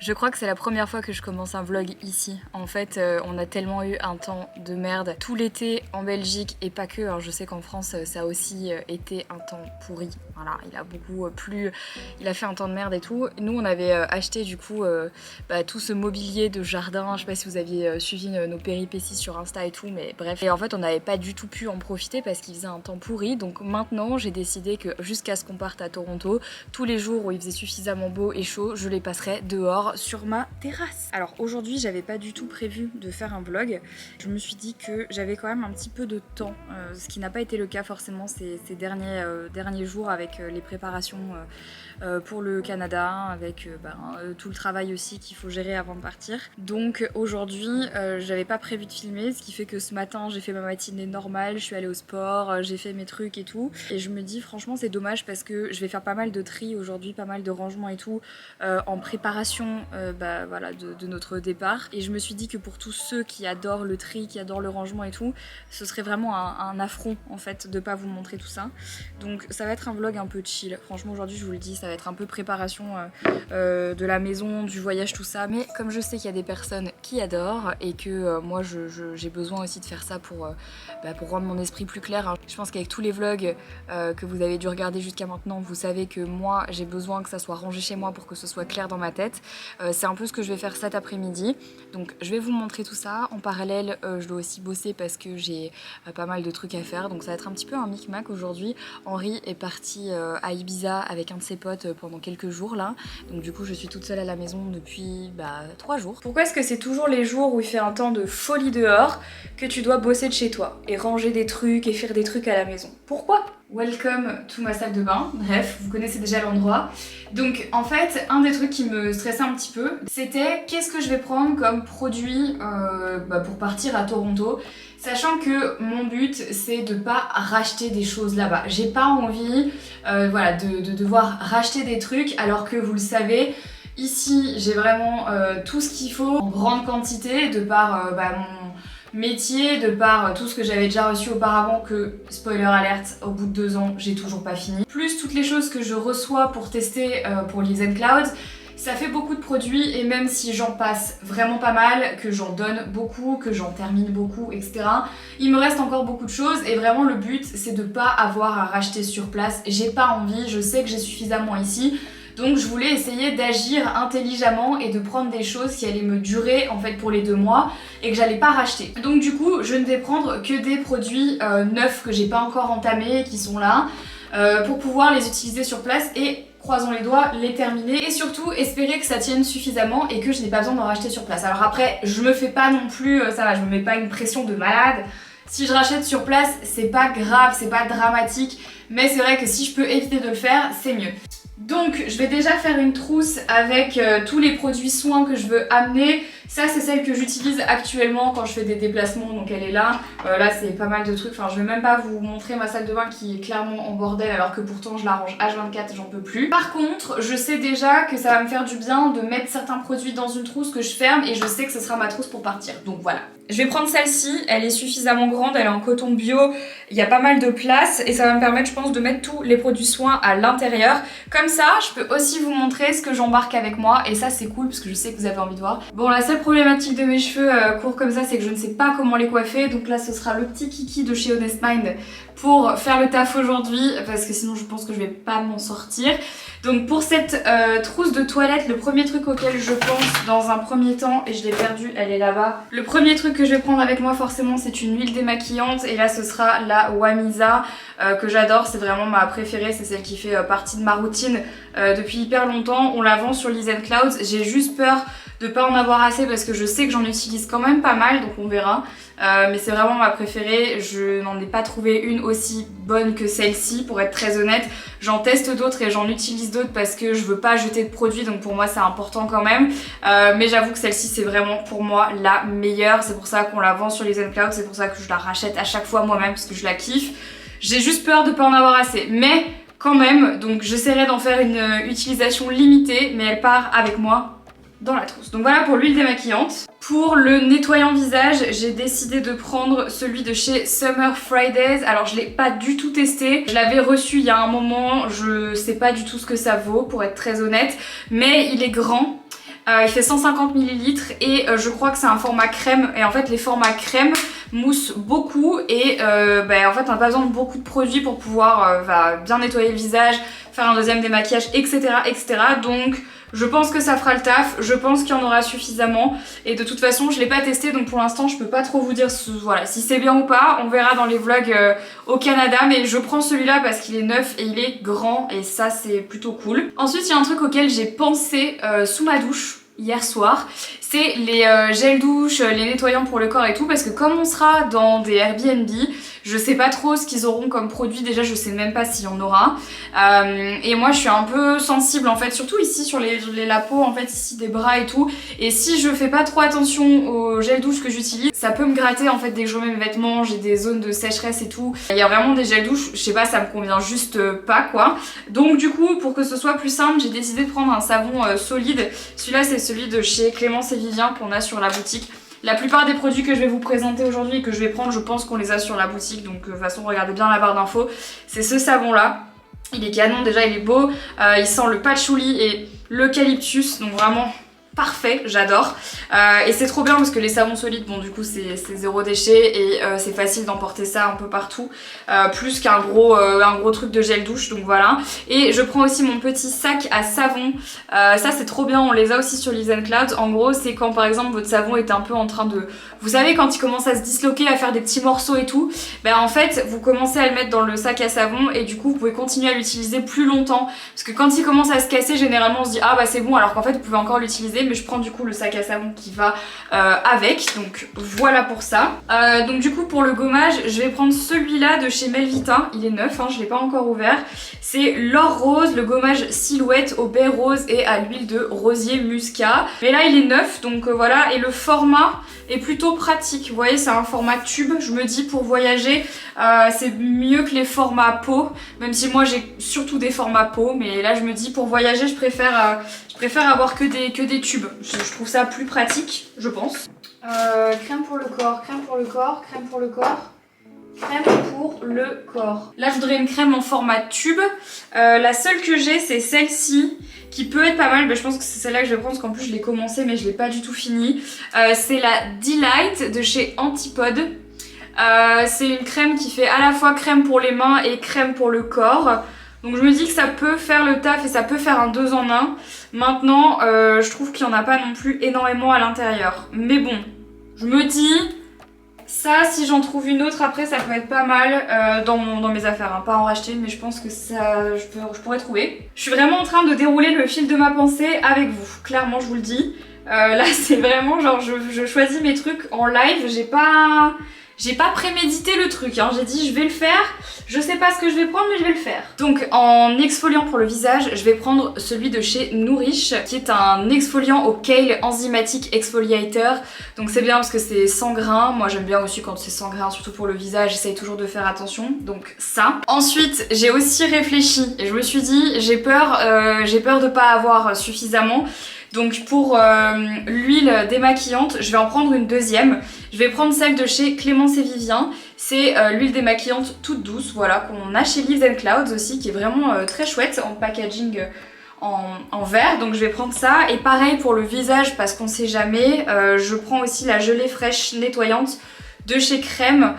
Je crois que c'est la première fois que je commence un vlog ici. En fait, on a tellement eu un temps de merde tout l'été en Belgique et pas que. Alors je sais qu'en France, ça a aussi été un temps pourri. Voilà, il a beaucoup plu, il a fait un temps de merde et tout. Nous, on avait acheté du coup tout ce mobilier de jardin. Je sais pas si vous aviez suivi nos péripéties sur Insta et tout, mais bref. Et en fait, on n'avait pas du tout pu en profiter parce qu'il faisait un temps pourri. Donc maintenant, j'ai décidé que jusqu'à ce qu'on parte à Toronto, tous les jours où il faisait suffisamment beau et chaud, je les passerai dehors sur ma terrasse. Alors aujourd'hui, j'avais pas du tout prévu de faire un vlog. Je me suis dit que j'avais quand même un petit peu de temps, ce qui n'a pas été le cas forcément ces derniers jours avec les préparations pour le Canada, avec tout le travail aussi qu'il faut gérer avant de partir. Donc aujourd'hui, j'avais pas prévu de filmer, ce qui fait que ce matin, j'ai fait ma matinée normale, je suis allée au sport, j'ai fait mes trucs et tout. Et je me dis franchement, c'est dommage parce que je vais faire pas mal de tri aujourd'hui, pas mal de rangements et tout, en préparation de notre départ. Et je me suis dit que pour tous ceux qui adorent le tri, qui adorent le rangement et tout, ce serait vraiment un affront en fait de pas vous montrer tout ça. Donc ça va être un vlog un peu chill. Franchement aujourd'hui je vous le dis, ça va être un peu préparation de la maison, du voyage, tout ça. Mais comme je sais qu'il y a des personnes qui adorent et que moi j'ai besoin aussi de faire ça pour rendre mon esprit plus clair. Hein. Je pense qu'avec tous les vlogs que vous avez dû regarder jusqu'à maintenant, vous savez que moi j'ai besoin que ça soit rangé chez moi pour que ce soit clair dans ma tête. C'est un peu ce que je vais faire cet après-midi. Donc je vais vous montrer tout ça. En parallèle, je dois aussi bosser parce que j'ai pas mal de trucs à faire. Donc ça va être un petit peu un micmac aujourd'hui. Henri est parti à Ibiza avec un de ses potes pendant quelques jours là. Donc du coup je suis toute seule à la maison depuis 3 jours. Pourquoi est-ce que c'est toujours les jours où il fait un temps de folie dehors que tu dois bosser de chez toi et ranger des trucs et faire des trucs à la maison? Pourquoi? Welcome to ma salle de bain. Bref, vous connaissez déjà l'endroit. Donc en fait, un des trucs qui me stressait un petit peu, c'était qu'est-ce que je vais prendre comme produit pour partir à Toronto, sachant que mon but c'est de pas racheter des choses là-bas. J'ai pas envie de devoir racheter des trucs alors que vous le savez, ici j'ai vraiment tout ce qu'il faut en grande quantité de par mon métier, de par tout ce que j'avais déjà reçu auparavant que, spoiler alert, au bout de 2 ans, j'ai toujours pas fini. Plus toutes les choses que je reçois pour tester pour Liz & Cloud, ça fait beaucoup de produits et même si j'en passe vraiment pas mal, que j'en donne beaucoup, que j'en termine beaucoup, etc., il me reste encore beaucoup de choses et vraiment le but c'est de pas avoir à racheter sur place. J'ai pas envie, je sais que j'ai suffisamment ici. Donc je voulais essayer d'agir intelligemment et de prendre des choses qui allaient me durer en fait pour les 2 mois et que j'allais pas racheter. Donc du coup je ne vais prendre que des produits neufs que j'ai pas encore entamés, qui sont là, pour pouvoir les utiliser sur place et, croisons les doigts, les terminer et surtout espérer que ça tienne suffisamment et que je n'ai pas besoin d'en racheter sur place. Alors après je me fais pas non plus, je me mets pas une pression de malade. Si je rachète sur place c'est pas grave, c'est pas dramatique, mais c'est vrai que si je peux éviter de le faire c'est mieux. Donc je vais déjà faire une trousse avec tous les produits soins que je veux amener. Ça c'est celle que j'utilise actuellement quand je fais des déplacements, donc elle est là. Là c'est pas mal de trucs, enfin je vais même pas vous montrer ma salle de bain qui est clairement en bordel alors que pourtant je la range H24, j'en peux plus. Par contre je sais déjà que ça va me faire du bien de mettre certains produits dans une trousse que je ferme et je sais que ce sera ma trousse pour partir, donc voilà. Je vais prendre celle-ci, elle est suffisamment grande, elle est en coton bio, il y a pas mal de place et ça va me permettre je pense de mettre tous les produits soins à l'intérieur. Comme ça, je peux aussi vous montrer ce que j'embarque avec moi et ça c'est cool parce que je sais que vous avez envie de voir. Bon, la seule problématique de mes cheveux courts comme ça c'est que je ne sais pas comment les coiffer, donc là ce sera le petit kiki de chez Honest Mind pour faire le taf aujourd'hui parce que sinon je pense que je vais pas m'en sortir. Donc pour cette trousse de toilette, le premier truc auquel je pense dans un premier temps, et je l'ai perdue, elle est là-bas. Le premier truc que je vais prendre avec moi forcément c'est une huile démaquillante et là ce sera la Wamisa que j'adore, c'est vraiment ma préférée, c'est celle qui fait partie de ma routine depuis hyper longtemps. On la vend sur Liz & Cloud, j'ai juste peur de pas en avoir assez parce que je sais que j'en utilise quand même pas mal, donc on verra. Mais c'est vraiment ma préférée, je n'en ai pas trouvé une aussi bonne que celle-ci pour être très honnête. J'en teste d'autres et j'en utilise d'autres parce que je veux pas jeter de produits, donc pour moi c'est important quand même. Mais j'avoue que celle-ci c'est vraiment pour moi la meilleure, c'est pour ça qu'on la vend sur Liz & Cloud, c'est pour ça que je la rachète à chaque fois moi-même parce que je la kiffe. J'ai juste peur de pas en avoir assez, mais quand même, donc j'essaierai d'en faire une utilisation limitée, mais elle part avec moi dans la trousse. Donc voilà pour l'huile démaquillante. Pour le nettoyant visage, j'ai décidé de prendre celui de chez Summer Fridays. Alors je l'ai pas du tout testé, je l'avais reçu il y a un moment, je sais pas du tout ce que ça vaut pour être très honnête, mais il est grand. Il fait 150 ml et je crois que c'est un format crème. Et en fait les formats crème moussent beaucoup et en fait on n'a pas besoin de beaucoup de produits pour pouvoir bien nettoyer le visage, faire un deuxième démaquillage, etc. etc. Donc je pense que ça fera le taf, je pense qu'il y en aura suffisamment et de toute façon je l'ai pas testé donc pour l'instant je peux pas trop vous dire voilà, si c'est bien ou pas, on verra dans les vlogs au Canada, mais je prends celui-là parce qu'il est neuf et il est grand et ça c'est plutôt cool. Ensuite il y a un truc auquel j'ai pensé sous ma douche hier soir, c'est les gels douche, les nettoyants pour le corps et tout, parce que comme on sera dans des Airbnb, je sais pas trop ce qu'ils auront comme produit, déjà je sais même pas s'il y en aura. Et moi je suis un peu sensible en fait, surtout ici sur la peau en fait, ici des bras et tout. Et si je fais pas trop attention au gel douche que j'utilise, ça peut me gratter en fait dès que je remets mes vêtements, j'ai des zones de sécheresse et tout. Il y a vraiment des gels douche, je sais pas, ça me convient juste pas quoi. Donc du coup pour que ce soit plus simple, j'ai décidé de prendre un savon solide. Celui-là c'est celui de chez Clémence et Vivien qu'on a sur la boutique. La plupart des produits que je vais vous présenter aujourd'hui et que je vais prendre, je pense qu'on les a sur la boutique. Donc de toute façon, regardez bien la barre d'infos. C'est ce savon-là. Il est canon, déjà il est beau. Il sent le patchouli et l'eucalyptus. Donc vraiment parfait, j'adore. Et c'est trop bien parce que les savons solides, bon du coup c'est zéro déchet et c'est facile d'emporter ça un peu partout. Plus qu'un gros truc de gel douche, donc voilà. Et je prends aussi mon petit sac à savon. Ça c'est trop bien, on les a aussi sur Leaves & Clouds. En gros c'est quand par exemple votre savon est un peu en train de... Vous savez quand il commence à se disloquer, à faire des petits morceaux et tout, ben en fait vous commencez à le mettre dans le sac à savon et du coup vous pouvez continuer à l'utiliser plus longtemps. Parce que quand il commence à se casser, généralement on se dit ah bah c'est bon, alors qu'en fait vous pouvez encore l'utiliser, mais je prends du coup le sac à savon qui va avec, donc voilà pour ça. Donc du coup pour le gommage, je vais prendre celui-là de chez Melvita, il est neuf, hein, je l'ai pas encore ouvert. C'est l'or rose, le gommage silhouette au baie rose et à l'huile de rosier muscat. Mais là il est neuf, donc voilà, et le format est plutôt pratique. Vous voyez, c'est un format tube, je me dis pour voyager c'est mieux que les formats pot, même si moi j'ai surtout des formats pot, mais là je me dis pour voyager je préfère avoir que des tubes. Je trouve ça plus pratique, je pense. Crème pour le corps, crème pour le corps, crème pour le corps, crème pour le corps. Là, je voudrais une crème en format tube. La seule que j'ai, c'est celle-ci, qui peut être pas mal. Mais je pense que c'est celle-là que je vais prendre, parce qu'en plus, je l'ai commencé, mais je l'ai pas du tout fini. C'est la Delight de chez Antipode. C'est une crème qui fait à la fois crème pour les mains et crème pour le corps. Donc je me dis que ça peut faire le taf et ça peut faire un 2 en 1. Maintenant, je trouve qu'il n'y en a pas non plus énormément à l'intérieur. Mais bon, je me dis, ça, si j'en trouve une autre après, ça peut être pas mal dans mes affaires. Hein. Pas en racheter une, mais je pense que ça, je pourrais trouver. Je suis vraiment en train de dérouler le fil de ma pensée avec vous. Clairement, je vous le dis. Là, c'est vraiment genre, je choisis mes trucs en live. J'ai pas prémédité le truc, hein. J'ai dit je vais le faire, je sais pas ce que je vais prendre mais je vais le faire. Donc en exfoliant pour le visage, je vais prendre celui de chez Nourish qui est un exfoliant au kale enzymatic exfoliator. Donc c'est bien parce que c'est sans grains, moi j'aime bien aussi quand c'est sans grains, surtout pour le visage, j'essaye toujours de faire attention, donc ça. Ensuite j'ai aussi réfléchi et je me suis dit j'ai peur de pas avoir suffisamment. Donc pour l'huile démaquillante, je vais en prendre une deuxième. Je vais prendre celle de chez Clémence et Vivien. C'est l'huile démaquillante toute douce, voilà, qu'on a chez Leaves & Clouds aussi, qui est vraiment très chouette en packaging en verre. Donc je vais prendre ça. Et pareil pour le visage, parce qu'on sait jamais, je prends aussi la gelée fraîche nettoyante de chez Crème.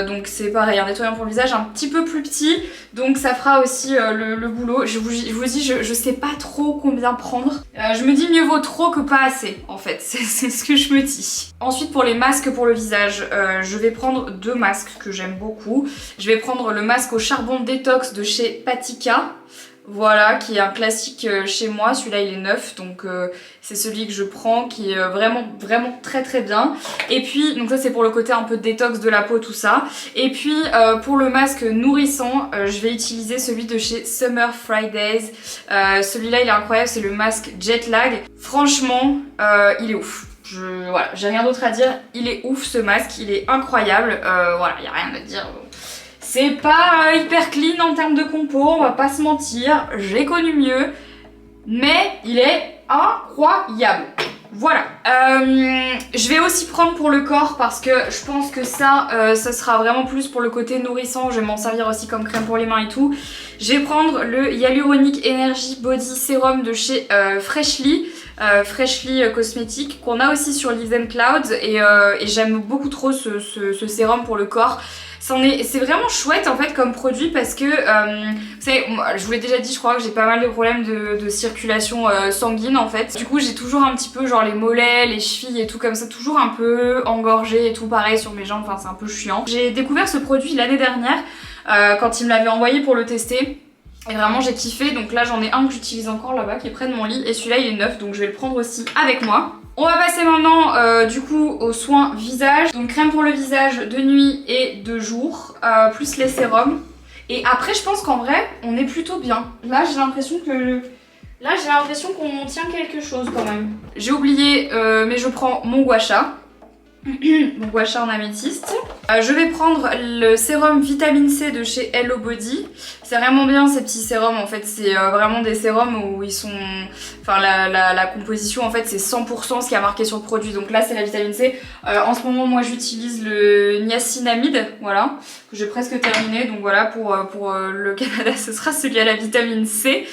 Donc c'est pareil, un nettoyant pour le visage un petit peu plus petit, donc ça fera aussi le boulot. Je vous dis, je sais pas trop combien prendre. Je me dis mieux vaut trop que pas assez en fait, c'est ce que je me dis. Ensuite pour les masques pour le visage, je vais prendre 2 masques que j'aime beaucoup. Je vais prendre le masque au charbon détox de chez Patika. Voilà, qui est un classique chez moi, celui-là il est neuf, donc c'est celui que je prends, qui est vraiment très très bien. Et puis, donc ça c'est pour le côté un peu détox de la peau, tout ça. Et puis pour le masque nourrissant, je vais utiliser celui de chez Summer Fridays. Celui-là il est incroyable, c'est le masque Jet Lag. Franchement, il est ouf. Voilà, j'ai rien d'autre à dire, il est ouf ce masque, il est incroyable. Voilà, il n'y a rien à dire. C'est pas hyper clean en termes de compo, on va pas se mentir, j'ai connu mieux, mais il est incroyable. Voilà. Je vais aussi prendre pour le corps parce que je pense que ça sera vraiment plus pour le côté nourrissant. Je vais m'en servir aussi comme crème pour les mains et tout. Je vais prendre le Hyaluronic Energy Body Serum de chez Freshly. Freshly Cosmetics qu'on a aussi sur Leaves & Clouds et j'aime beaucoup trop ce sérum pour le corps. C'est vraiment chouette en fait comme produit parce que vous savez, je vous l'ai déjà dit, je crois que j'ai pas mal de problèmes de circulation sanguine en fait. Du coup j'ai toujours un petit peu genre les mollets, les chevilles et tout comme ça, toujours un peu engorgé et tout, pareil sur mes jambes, enfin c'est un peu chiant. J'ai découvert ce produit l'année dernière quand il me l'avait envoyé pour le tester. Et vraiment j'ai kiffé, donc là j'en ai un que j'utilise encore là-bas qui est près de mon lit et celui-là il est neuf donc je vais le prendre aussi avec moi. On va passer maintenant du coup aux soins visage, donc crème pour le visage de nuit et de jour, plus les sérums. Et après je pense qu'en vrai on est plutôt bien. Là j'ai l'impression qu'on tient quelque chose quand même. J'ai oublié mais je prends mon gua sha. Mon gua sha en améthyste. Je vais prendre le sérum vitamine C de chez Hello Body. C'est vraiment bien ces petits sérums en fait, c'est vraiment des sérums où ils sont... Enfin la composition en fait c'est 100% ce qui a marqué sur le produit. Donc là c'est la vitamine C. En ce moment moi j'utilise le niacinamide, voilà, que j'ai presque terminé. Donc voilà pour le Canada ce sera celui à la vitamine C.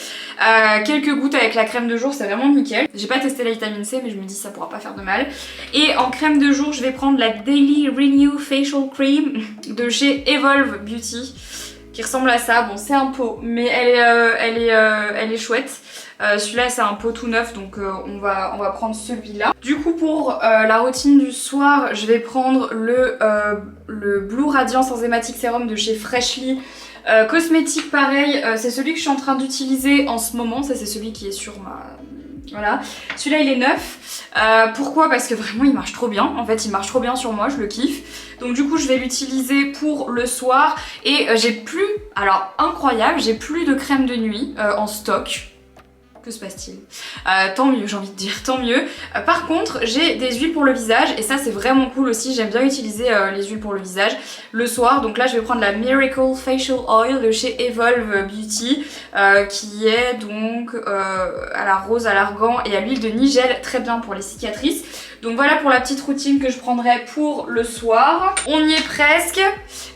Quelques gouttes avec la crème de jour, c'est vraiment nickel. J'ai pas testé la vitamine C mais je me dis ça pourra pas faire de mal. Et en crème de jour je vais prendre la Daily Renew Facial Cream de chez Evolve Beauty qui ressemble à ça. Bon c'est un pot mais elle est chouette. Celui-là c'est un pot tout neuf donc on va prendre celui-là. Du coup pour la routine du soir je vais prendre le Blue Radiance Enzymatic Serum de chez Freshly Cosmetics, pareil, c'est celui que je suis en train d'utiliser en ce moment. Ça c'est celui qui est sur ma... Voilà, celui-là il est neuf. Pourquoi? Parce que vraiment il marche trop bien. En fait il marche trop bien sur moi, je le kiffe. Donc du coup je vais l'utiliser pour le soir. Et j'ai plus, alors incroyable, j'ai plus de crème de nuit en stock. Que se passe-t-il? Tant mieux, j'ai envie de dire, tant mieux. Par contre, j'ai des huiles pour le visage et ça c'est vraiment cool aussi. J'aime bien utiliser les huiles pour le visage le soir. Donc là je vais prendre la Miracle Facial Oil de chez Evolve Beauty qui est donc à la rose, à l'argan et à l'huile de nigel, très bien pour les cicatrices. Donc voilà pour la petite routine que je prendrai pour le soir. On y est presque.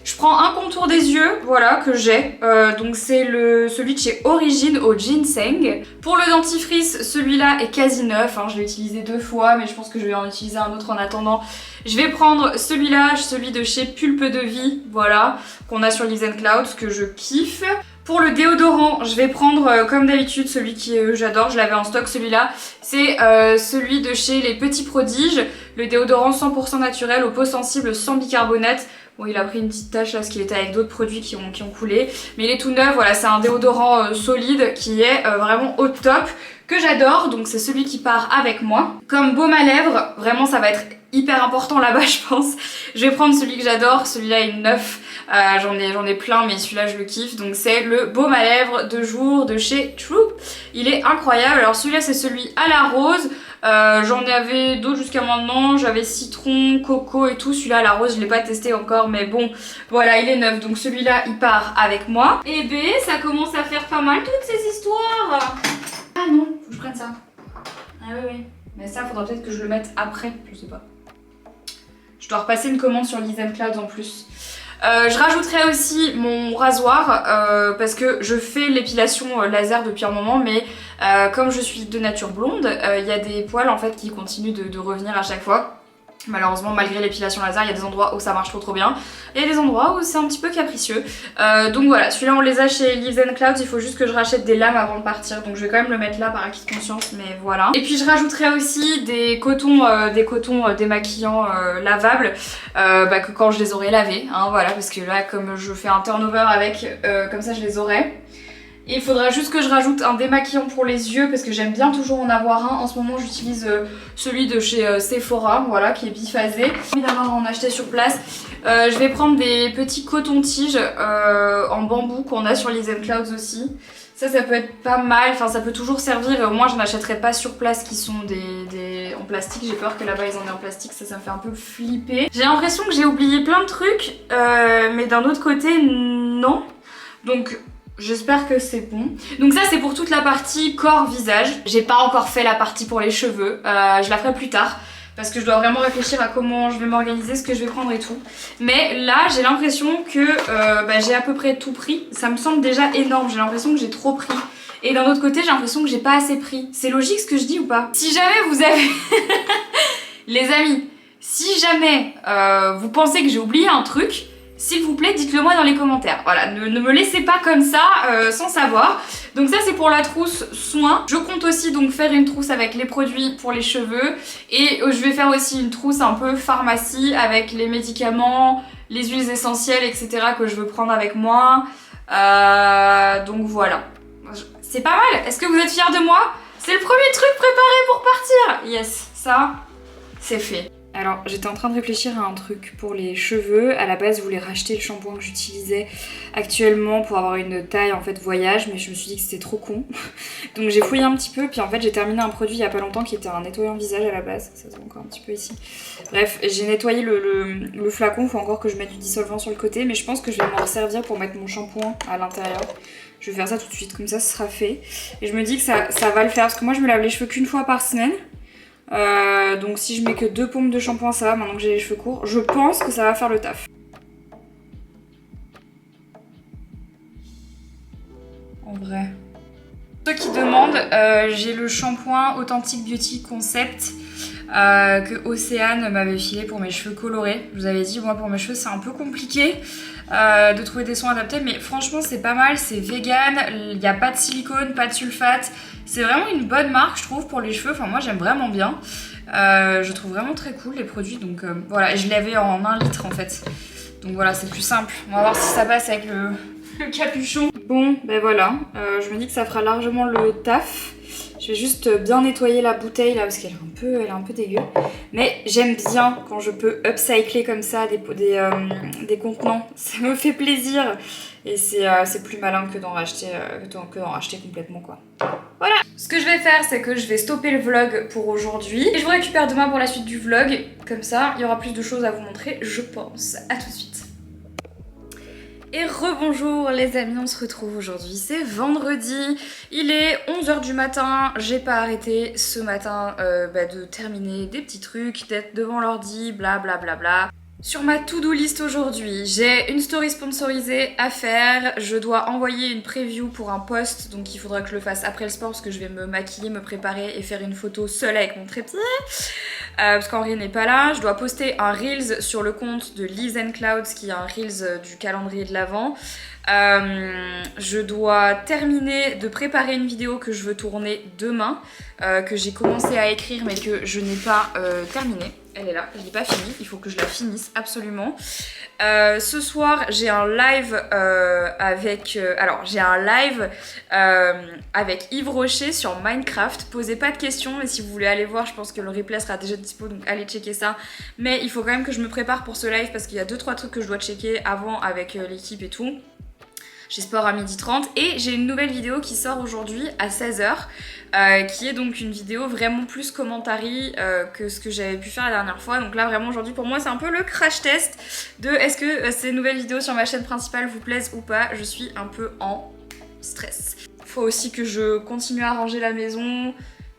Je prends un contour des yeux, voilà, que j'ai. Donc c'est celui de chez Origine au ginseng. Pour le dentifrice, celui-là est quasi neuf. Hein. Je l'ai utilisé 2 fois, mais je pense que je vais en utiliser un autre en attendant. Je vais prendre celui-là, celui de chez Pulpe de Vie, voilà, qu'on a sur Leaves & Clouds, que je kiffe. Pour le déodorant, je vais prendre comme d'habitude celui que j'adore, je l'avais en stock celui-là. C'est celui de chez Les Petits Prodiges, le déodorant 100% naturel aux peaux sensibles sans bicarbonate. Bon, il a pris une petite tache là parce qu'il était avec d'autres produits qui ont coulé. Mais il est tout neuf, voilà, c'est un déodorant solide qui est vraiment au top, que j'adore. Donc c'est celui qui part avec moi. Comme baume à lèvres, vraiment ça va être hyper important là-bas je pense. Je vais prendre celui que j'adore, celui-là est neuf. J'en ai plein mais celui-là je le kiffe. Donc c'est le baume à lèvres de jour de chez Troop. Il est incroyable. Alors celui-là c'est celui à la rose. J'en avais d'autres jusqu'à maintenant, j'avais citron, coco et tout. Celui-là à la rose je l'ai pas testé encore mais bon voilà il est neuf donc celui-là il part avec moi. Et B ça commence à faire pas mal toutes ces histoires. Ah non, faut que je prenne ça. Ah oui mais ça faudra peut-être que je le mette après, je sais pas. Je dois repasser une commande sur Leaves & Clouds en plus. Je rajouterai aussi mon rasoir parce que je fais l'épilation laser depuis un moment mais comme je suis de nature blonde, il y a des poils en fait qui continuent de revenir à chaque fois. Malheureusement malgré l'épilation laser il y a des endroits où ça marche trop bien. Il y a des endroits où c'est un petit peu capricieux. Donc voilà, celui-là on les a chez Leaves & Clouds, il faut juste que je rachète des lames avant de partir. Donc je vais quand même le mettre là par acquis de conscience mais voilà. Et puis je rajouterai aussi des cotons démaquillants lavables que quand je les aurai lavés. Hein, voilà parce que là comme je fais un turnover avec, comme ça je les aurai. Et il faudra juste que je rajoute un démaquillant pour les yeux parce que j'aime bien toujours en avoir un. En ce moment j'utilise celui de chez Sephora, voilà, qui est biphasé. J'ai envie d'avoir en acheter sur place. Je vais prendre des petits cotons-tiges en bambou qu'on a sur Leaves & Clouds aussi. Ça peut être pas mal, enfin ça peut toujours servir. Au moins je n'achèterai pas sur place qui sont en plastique. J'ai peur que là-bas ils en aient en plastique, ça me fait un peu flipper. J'ai l'impression que j'ai oublié plein de trucs, mais d'un autre côté non. Donc j'espère que c'est bon. Donc ça c'est pour toute la partie corps-visage. J'ai pas encore fait la partie pour les cheveux. Je la ferai plus tard. Parce que je dois vraiment réfléchir à comment je vais m'organiser, ce que je vais prendre et tout. Mais là j'ai l'impression que j'ai à peu près tout pris. Ça me semble déjà énorme. J'ai l'impression que j'ai trop pris. et d'un autre côté j'ai l'impression que j'ai pas assez pris. C'est logique ce que je dis ou pas? Si jamais vous avez... Les amis, si jamais vous pensez que j'ai oublié un truc, s'il vous plaît, dites-le moi dans les commentaires. Voilà, ne me laissez pas comme ça, sans savoir. Donc ça, c'est pour la trousse soins. Je compte aussi donc faire une trousse avec les produits pour les cheveux. Et je vais faire aussi une trousse un peu pharmacie avec les médicaments, les huiles essentielles, etc. que je veux prendre avec moi. Donc voilà. C'est pas mal. Est-ce que vous êtes fiers de moi? C'est le premier truc préparé pour partir. Yes, ça, c'est fait. Alors j'étais en train de réfléchir à un truc pour les cheveux. À la base je voulais racheter le shampoing que j'utilisais actuellement pour avoir une taille en fait voyage, mais je me suis dit que c'était trop con. Donc j'ai fouillé un petit peu, puis en fait j'ai terminé un produit il y a pas longtemps qui était un nettoyant visage à la base. Ça se voit encore un petit peu ici. Bref, j'ai nettoyé le flacon, il faut encore que je mette du dissolvant sur le côté, mais je pense que je vais m'en servir pour mettre mon shampoing à l'intérieur. Je vais faire ça tout de suite, comme ça ce sera fait. Et je me dis que ça va le faire, parce que moi je me lave les cheveux qu'une fois par semaine. Donc si je mets que 2 pompes de shampoing, ça va, maintenant que j'ai les cheveux courts. Je pense que ça va faire le taf. En vrai. Ceux qui demandent, j'ai le shampoing Authentic Beauty Concept que Océane m'avait filé pour mes cheveux colorés. Je vous avais dit, moi pour mes cheveux c'est un peu compliqué de trouver des soins adaptés, mais franchement c'est pas mal, c'est vegan, il n'y a pas de silicone, pas de sulfate. C'est vraiment une bonne marque je trouve pour les cheveux, enfin moi j'aime vraiment bien. Je trouve vraiment très cool les produits, donc voilà, et je l'avais en 1 litre en fait. Donc voilà, c'est plus simple. On va voir si ça passe avec le capuchon. Bon, ben voilà, je me dis que ça fera largement le taf. Je vais juste bien nettoyer la bouteille là parce qu'elle est un peu dégueu. Mais j'aime bien quand je peux upcycler comme ça des contenants. Ça me fait plaisir. Et c'est plus malin que d'en racheter, complètement quoi. Voilà. Ce que je vais faire, c'est que je vais stopper le vlog pour aujourd'hui. Et je vous récupère demain pour la suite du vlog. Comme ça, il y aura plus de choses à vous montrer, je pense. À tout de suite. Et rebonjour les amis, on se retrouve aujourd'hui, c'est vendredi, il est 11 h du matin, j'ai pas arrêté ce matin de terminer des petits trucs, d'être devant l'ordi, bla bla bla bla. Sur ma to-do list aujourd'hui, j'ai une story sponsorisée à faire, je dois envoyer une preview pour un post, donc il faudra que je le fasse après le sport parce que je vais me maquiller, me préparer et faire une photo seule avec mon trépied. Parce qu'Henri n'est pas là, je dois poster un Reels sur le compte de Leaves and Clouds qui est un Reels du calendrier de l'Avent. Je dois terminer de préparer une vidéo que je veux tourner demain, que j'ai commencé à écrire mais que je n'ai pas terminée. Elle est là, je l'ai pas finie, il faut que je la finisse absolument. Ce soir j'ai un live avec Yves Rocher sur Minecraft. Posez pas de questions, et si vous voulez aller voir, je pense que le replay sera déjà dispo, donc allez checker ça. Mais il faut quand même que je me prépare pour ce live parce qu'il y a 2-3 trucs que je dois checker avant avec l'équipe et tout. J'ai sport à 12h30 et j'ai une nouvelle vidéo qui sort aujourd'hui à 16 h, qui est donc une vidéo vraiment plus commentary que ce que j'avais pu faire la dernière fois. Donc là vraiment aujourd'hui pour moi c'est un peu le crash test de est-ce que ces nouvelles vidéos sur ma chaîne principale vous plaisent ou pas. Je suis un peu en stress. Faut aussi que je continue à ranger la maison,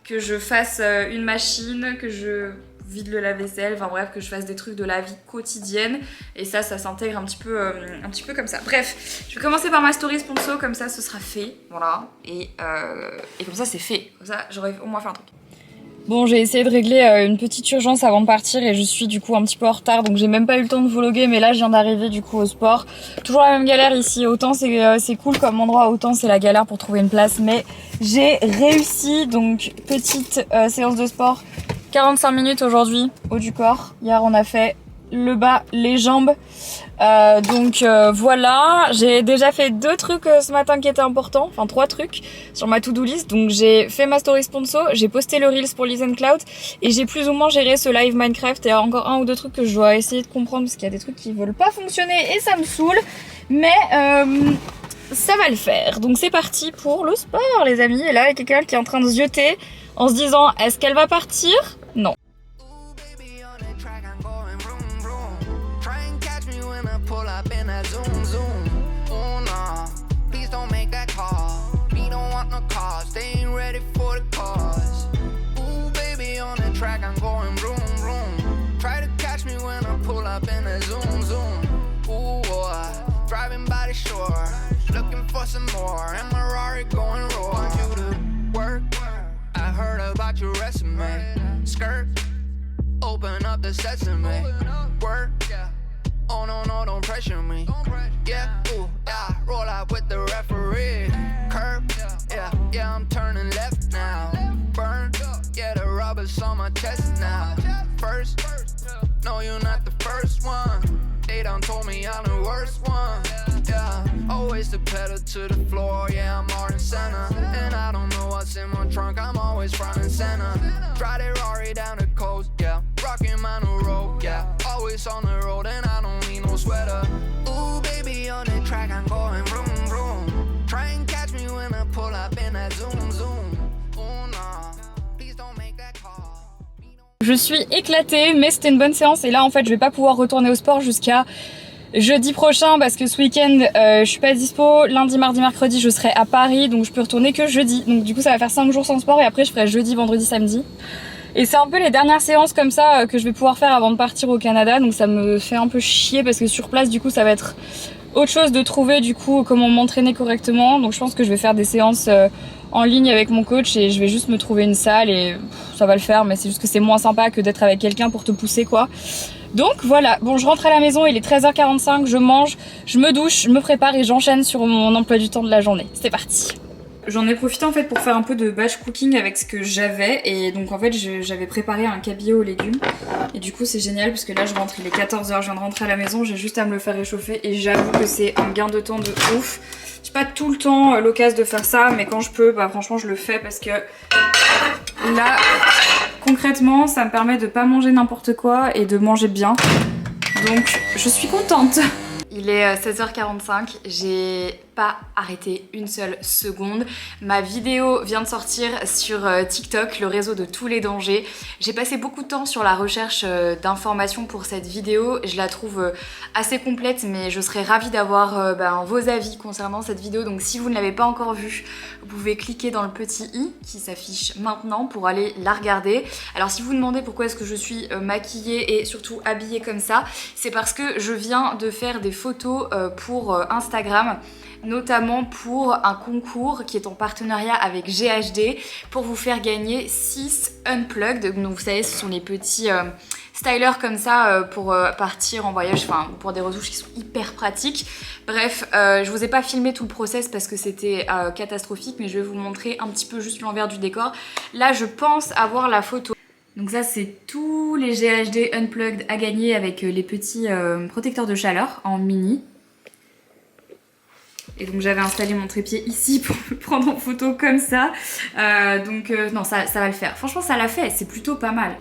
que je fasse une machine, que je vide le lave-vaisselle, enfin bref, que je fasse des trucs de la vie quotidienne, et ça s'intègre un petit peu comme ça. Bref, je vais commencer par ma story sponsor, comme ça ce sera fait, voilà, et comme ça c'est fait, comme ça j'aurai au moins fait un truc. Bon, j'ai essayé de régler une petite urgence avant de partir et je suis du coup un petit peu en retard, donc j'ai même pas eu le temps de vloguer, mais là je viens d'arriver du coup au sport. Toujours la même galère ici, autant c'est cool comme endroit, autant c'est la galère pour trouver une place, mais j'ai réussi, donc petite séance de sport. 45 minutes aujourd'hui, haut du corps. Hier on a fait le bas, les jambes. Voilà, j'ai déjà fait 2 trucs ce matin qui étaient importants, enfin 3 trucs sur ma to-do list. Donc j'ai fait ma story sponsor, j'ai posté le Reels pour Leaves and Clouds et j'ai plus ou moins géré ce live Minecraft. Et encore 1 ou 2 trucs que je dois essayer de comprendre parce qu'il y a des trucs qui veulent pas fonctionner et ça me saoule. Mais ça va le faire. Donc c'est parti pour le sport les amis. Et là il y a quelqu'un qui est en train de zioter en se disant est-ce qu'elle va partir? Non. Looking for for some more, and my Rari going raw. Want you to work, I heard about your resume. Skirt, open up the sesame. Work, oh no, no, don't pressure me. Yeah, ooh, yeah, roll out with the referee. Curb, yeah, yeah, I'm turning left now. Burn, yeah, the rubber's on my chest now. First, no, you're not the first one. They done told me I'm the worst one. Yeah, always the pedal to the floor. Yeah, I'm Martin Senna, and I don't know what's in my trunk. I'm always front and center. Drive that Rari down the coast. Yeah, rocking my new road. Yeah, always on the road, and I don't need no sweater. Ooh, baby, on the track, I'm going vroom vroom. Try and catch me when I pull up in that zoom zoom. Ooh, nah, please don't make that call. Je suis éclatée, mais c'était une bonne séance et là en fait je vais pas pouvoir retourner au sport jusqu'à jeudi prochain parce que ce week-end je suis pas dispo. Lundi, mardi, mercredi je serai à Paris, donc je peux retourner que jeudi. Donc du coup ça va faire 5 jours sans sport et après je ferai jeudi, vendredi, samedi. Et c'est un peu les dernières séances comme ça que je vais pouvoir faire avant de partir au Canada, donc ça me fait un peu chier parce que sur place du coup ça va être autre chose de trouver du coup comment m'entraîner correctement. Donc je pense que je vais faire des séances en ligne avec mon coach et je vais juste me trouver une salle et ça va le faire, mais c'est juste que c'est moins sympa que d'être avec quelqu'un pour te pousser quoi. Donc voilà, bon je rentre à la maison, il est 13h45, je mange, je me douche, je me prépare et j'enchaîne sur mon emploi du temps de la journée. C'est parti. J'en ai profité en fait pour faire un peu de batch cooking avec ce que j'avais et donc en fait j'avais préparé un cabillaud aux légumes et du coup c'est génial parce que là je rentre, il est 14h, je viens de rentrer à la maison, j'ai juste à me le faire réchauffer et j'avoue que c'est un gain de temps de ouf. J'ai pas tout le temps l'occasion de faire ça, mais quand je peux, bah franchement je le fais parce que là concrètement ça me permet de pas manger n'importe quoi et de manger bien, donc je suis contente. Il est 16h45, j'ai pas arrêté une seule seconde. Ma vidéo vient de sortir sur TikTok, le réseau de tous les dangers. J'ai passé beaucoup de temps sur la recherche d'informations pour cette vidéo. Je la trouve assez complète, mais je serais ravie d'avoir vos avis concernant cette vidéo. Donc si vous ne l'avez pas encore vue, vous pouvez cliquer dans le petit i qui s'affiche maintenant pour aller la regarder. Alors si vous vous demandez pourquoi est-ce que je suis maquillée et surtout habillée comme ça, c'est parce que je viens de faire des photos pour Instagram, notamment pour un concours qui est en partenariat avec GHD pour vous faire gagner 6 Unplugged. Donc vous savez, ce sont les petits stylers comme ça pour partir en voyage, enfin pour des retouches qui sont hyper pratiques. Bref, je vous ai pas filmé tout le process parce que c'était catastrophique, mais je vais vous montrer un petit peu juste l'envers du décor. Là je pense avoir la photo. Donc ça c'est tous les GHD Unplugged à gagner avec les petits protecteurs de chaleur en mini. Et donc j'avais installé mon trépied ici pour me prendre en photo comme ça. Non, ça va le faire. Franchement ça l'a fait, c'est plutôt pas mal.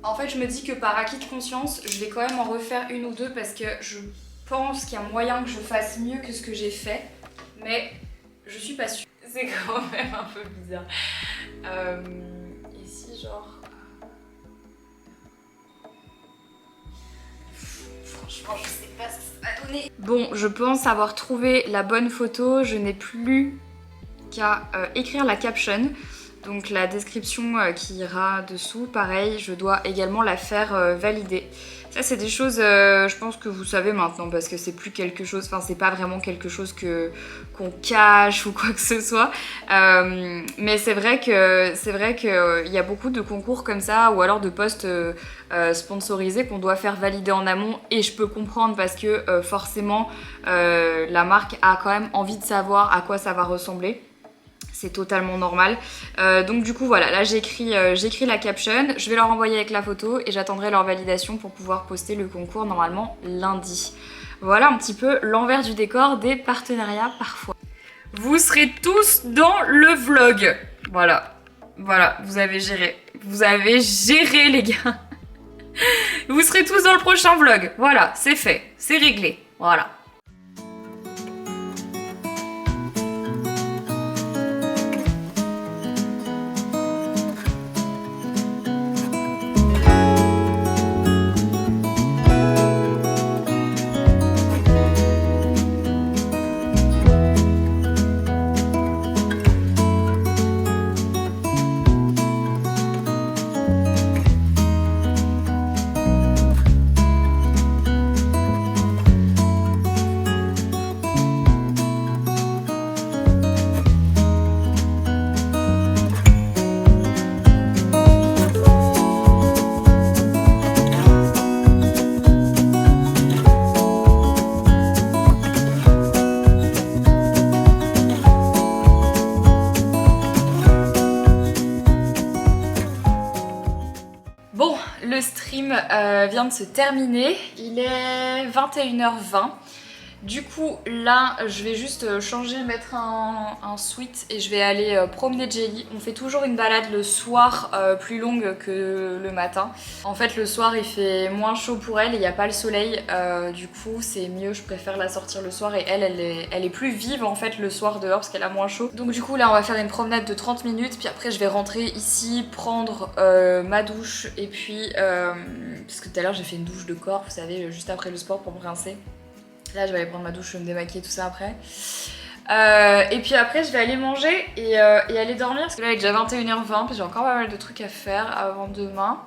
En fait je me dis que par acquis de conscience, je vais quand même en refaire une ou deux parce que je pense qu'il y a moyen que je fasse mieux que ce que j'ai fait. Mais je suis pas sûre. C'est quand même un peu bizarre. Ici genre... Franchement, je sais pas ce que ça va donner. Bon, je pense avoir trouvé la bonne photo. Je n'ai plus qu'à écrire la caption. Donc la description qui ira dessous. Pareil, je dois également la faire valider. Ça, c'est des choses, je pense que vous savez maintenant parce que c'est plus quelque chose, enfin c'est pas vraiment quelque chose qu'on cache ou quoi que ce soit. Mais c'est vrai que y a beaucoup de concours comme ça ou alors de posts sponsorisés qu'on doit faire valider en amont et je peux comprendre parce que forcément la marque a quand même envie de savoir à quoi ça va ressembler. C'est totalement normal. Donc du coup voilà, là j'ai écrit la caption, je vais leur envoyer avec la photo et j'attendrai leur validation pour pouvoir poster le concours normalement lundi. Voilà un petit peu l'envers du décor des partenariats parfois. Vous serez tous dans le vlog. Voilà, vous avez géré. Vous avez géré les gars. Vous serez tous dans le prochain vlog. Voilà, c'est fait, c'est réglé. Voilà. vient de se terminer. Il est 21h20. Du coup là je vais juste changer, mettre un sweat et je vais aller promener Jelly. On fait toujours une balade le soir plus longue que le matin. En fait le soir il fait moins chaud pour elle et il n'y a pas le soleil, du coup c'est mieux, je préfère la sortir le soir et elle est plus vive en fait le soir dehors parce qu'elle a moins chaud. Donc du coup là on va faire une promenade de 30 minutes puis après je vais rentrer ici, prendre ma douche et puis parce que tout à l'heure j'ai fait une douche de corps, vous savez, juste après le sport pour me rincer. Là je vais aller prendre ma douche, je vais me démaquiller tout ça après. Et puis après je vais aller manger et aller dormir parce que là il est déjà 21h20 puis j'ai encore pas mal de trucs à faire avant demain.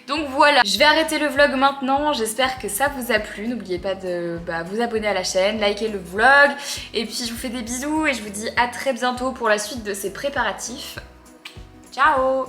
Donc voilà, je vais arrêter le vlog maintenant, j'espère que ça vous a plu. N'oubliez pas de vous abonner à la chaîne, liker le vlog et puis je vous fais des bisous et je vous dis à très bientôt pour la suite de ces préparatifs. Ciao!